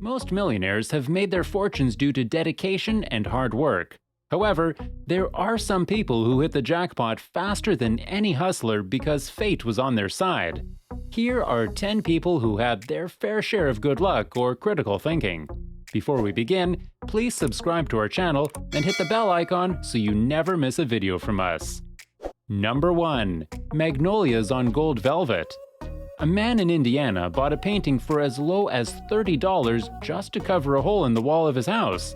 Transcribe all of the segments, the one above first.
Most millionaires have made their fortunes due to dedication and hard work. However, there are some people who hit the jackpot faster than any hustler because fate was on their side. Here are 10 people who had their fair share of good luck or critical thinking. Before we begin, please subscribe to our channel and hit the bell icon so you never miss a video from us. Number 1. Magnolias on gold velvet. A man in Indiana bought a painting for as low as $30 just to cover a hole in the wall of his house.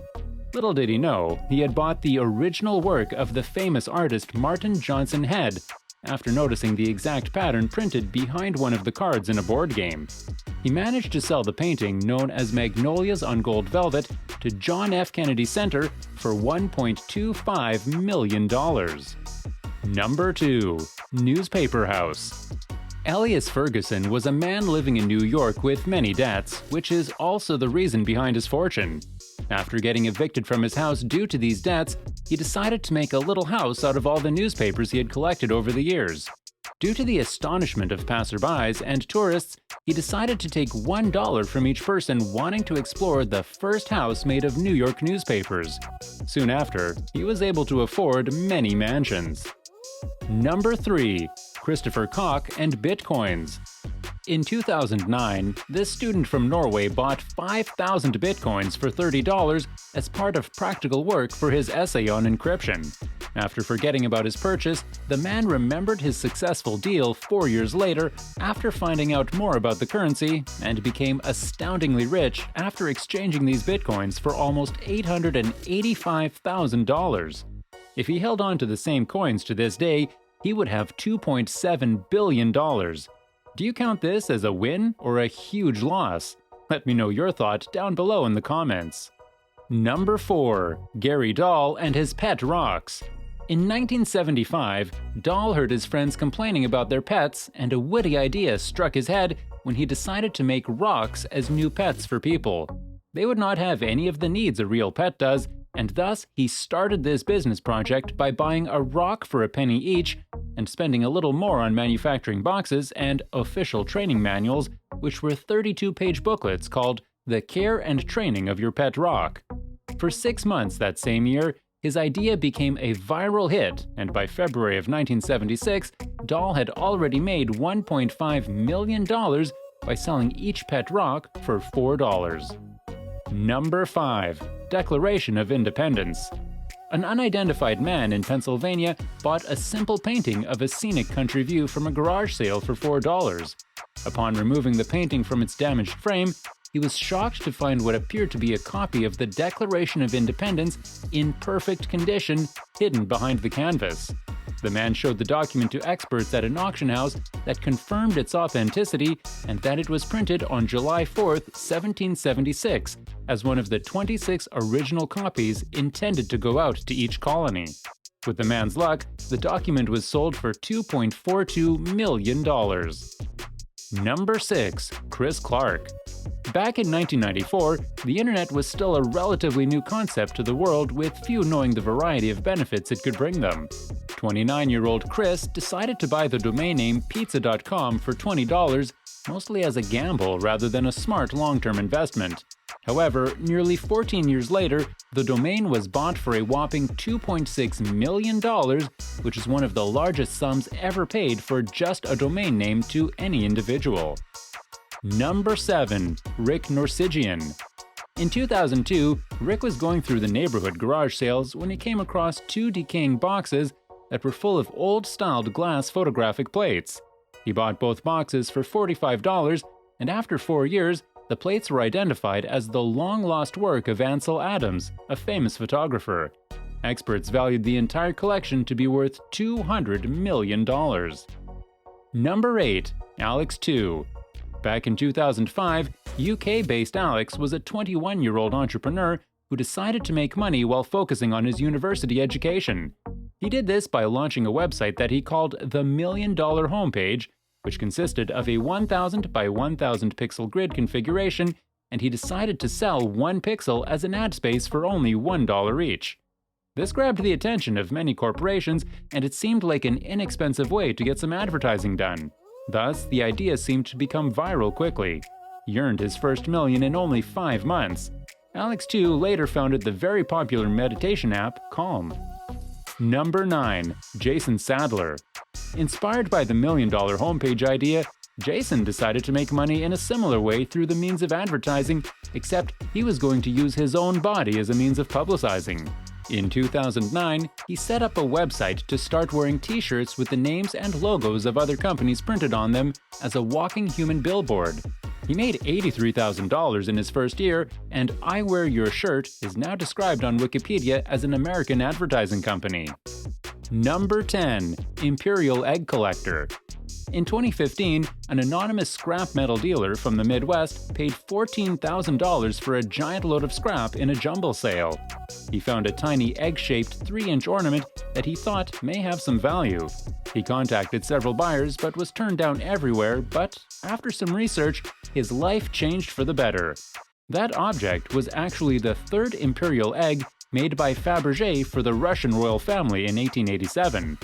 Little did he know, he had bought the original work of the famous artist Martin Johnson Head after noticing the exact pattern printed behind one of the cards in a board game. He managed to sell the painting, known as Magnolias on Gold Velvet, to John F. Kennedy Center for $1.25 million. Number 2. Newspaper House. Elias Ferguson was a man living in New York with many debts, which is also the reason behind his fortune. After getting evicted from his house due to these debts, he decided to make a little house out of all the newspapers he had collected over the years. Due to the astonishment of passerbys and tourists, he decided to take $1 from each person wanting to explore the first house made of New York newspapers. Soon after, he was able to afford many mansions. Number 3. Christopher Kock and Bitcoins. In 2009, this student from Norway bought 5,000 bitcoins for $30 as part of practical work for his essay on encryption. After forgetting about his purchase, the man remembered his successful deal 4 years later after finding out more about the currency and became astoundingly rich after exchanging these bitcoins for almost $885,000. If he held on to the same coins to this day, he would have $2.7 billion. Do you count this as a win or a huge loss? Let me know your thought down below in the comments. Number 4. Gary Dahl and his pet rocks. In 1975, Dahl heard his friends complaining about their pets, and a witty idea struck his head when he decided to make rocks as new pets for people. They would not have any of the needs a real pet does, and thus he started this business project by buying a rock for a penny each and spending a little more on manufacturing boxes and official training manuals, which were 32-page booklets called The Care and Training of Your Pet Rock. For 6 months that same year, his idea became a viral hit, and by February of 1976, Dahl had already made $1.5 million by selling each pet rock for $4. Number 5. Declaration of Independence. An unidentified man in Pennsylvania bought a simple painting of a scenic country view from a garage sale for $4. Upon removing the painting from its damaged frame, he was shocked to find what appeared to be a copy of the Declaration of Independence in perfect condition hidden behind the canvas. The man showed the document to experts at an auction house that confirmed its authenticity and that it was printed on July 4, 1776, as one of the 26 original copies intended to go out to each colony. With the man's luck, the document was sold for $2.42 million. Number 6. Chris Clark. Back in 1994, the internet was still a relatively new concept to the world, with few knowing the variety of benefits it could bring them. 29-year-old Chris decided to buy the domain name pizza.com for $20, mostly as a gamble rather than a smart long-term investment. However, nearly 14 years later, the domain was bought for a whopping $2.6 million, which is one of the largest sums ever paid for just a domain name to any individual. Number 7. Rick Norsigian. In 2002, Rick was going through the neighborhood garage sales when he came across 2 decaying boxes that were full of old-styled glass photographic plates. He bought both boxes for $45, and after 4 years, the plates were identified as the long-lost work of Ansel Adams, a famous photographer. Experts valued the entire collection to be worth $200 million. Number 8. Alex 2. Back in 2005, UK-based Alex was a 21-year-old entrepreneur who decided to make money while focusing on his university education. He did this by launching a website that he called the $1 Million Homepage, which consisted of a 1,000 by 1,000 pixel grid configuration, and he decided to sell 1 pixel as an ad space for only $1 each. This grabbed the attention of many corporations, and it seemed like an inexpensive way to get some advertising done. Thus, the idea seemed to become viral quickly. He earned his first million in only 5 months. Alex, too, later founded the very popular meditation app Calm. Number 9. Jason Sadler. Inspired by the $1 million homepage idea, Jason decided to make money in a similar way through the means of advertising, except he was going to use his own body as a means of publicizing. In 2009, he set up a website to start wearing t-shirts with the names and logos of other companies printed on them as a walking human billboard. He made $83,000 in his first year, and I Wear Your Shirt is now described on Wikipedia as an American advertising company. Number 10. Imperial Egg Collector. In 2015, an anonymous scrap metal dealer from the Midwest paid $14,000 for a giant load of scrap in a jumble sale. He found a tiny egg-shaped 3-inch ornament that he thought may have some value. He contacted several buyers but was turned down everywhere, but after some research, his life changed for the better. That object was actually the third imperial egg made by Fabergé for the Russian royal family in 1887.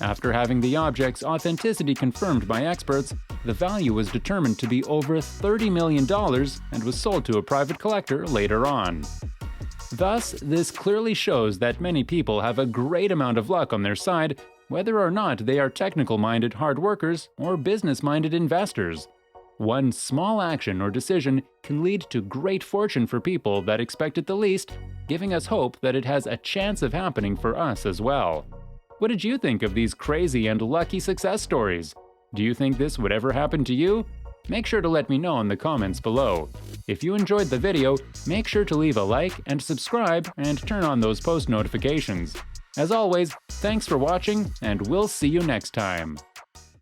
After having the object's authenticity confirmed by experts, the value was determined to be over $30 million and was sold to a private collector later on. Thus, this clearly shows that many people have a great amount of luck on their side, whether or not they are technical-minded hard workers or business-minded investors. One small action or decision can lead to great fortune for people that expect it the least, giving us hope that it has a chance of happening for us as well. What did you think of these crazy and lucky success stories? Do you think this would ever happen to you? Make sure to let me know in the comments below. If you enjoyed the video, make sure to leave a like and subscribe and turn on those post notifications. As always, thanks for watching, and we'll see you next time.